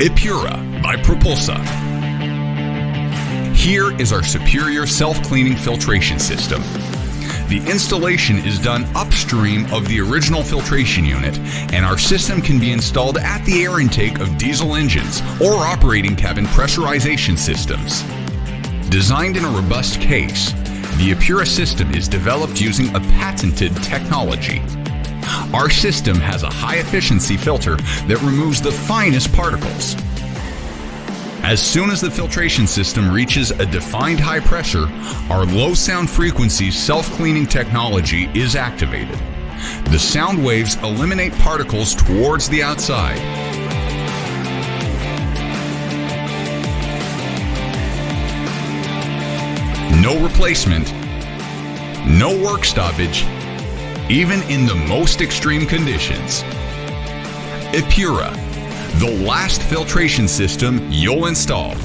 EPURA by Propulsa. Here is our superior self-cleaning filtration system. The installation is done upstream of the original filtration unit, and our system can be installed at the air intake of diesel engines or operating cabin pressurization systems. Designed in a robust case, the EPURA system is developed using a patented technology. Our system has a high-efficiency filter that removes the finest particles. As soon as the filtration system reaches a defined high pressure, our low sound frequency self-cleaning technology is activated. The sound waves eliminate particles towards the outside. No replacement, no work stoppage, even in the most extreme conditions. EPURA, the last filtration system you'll install.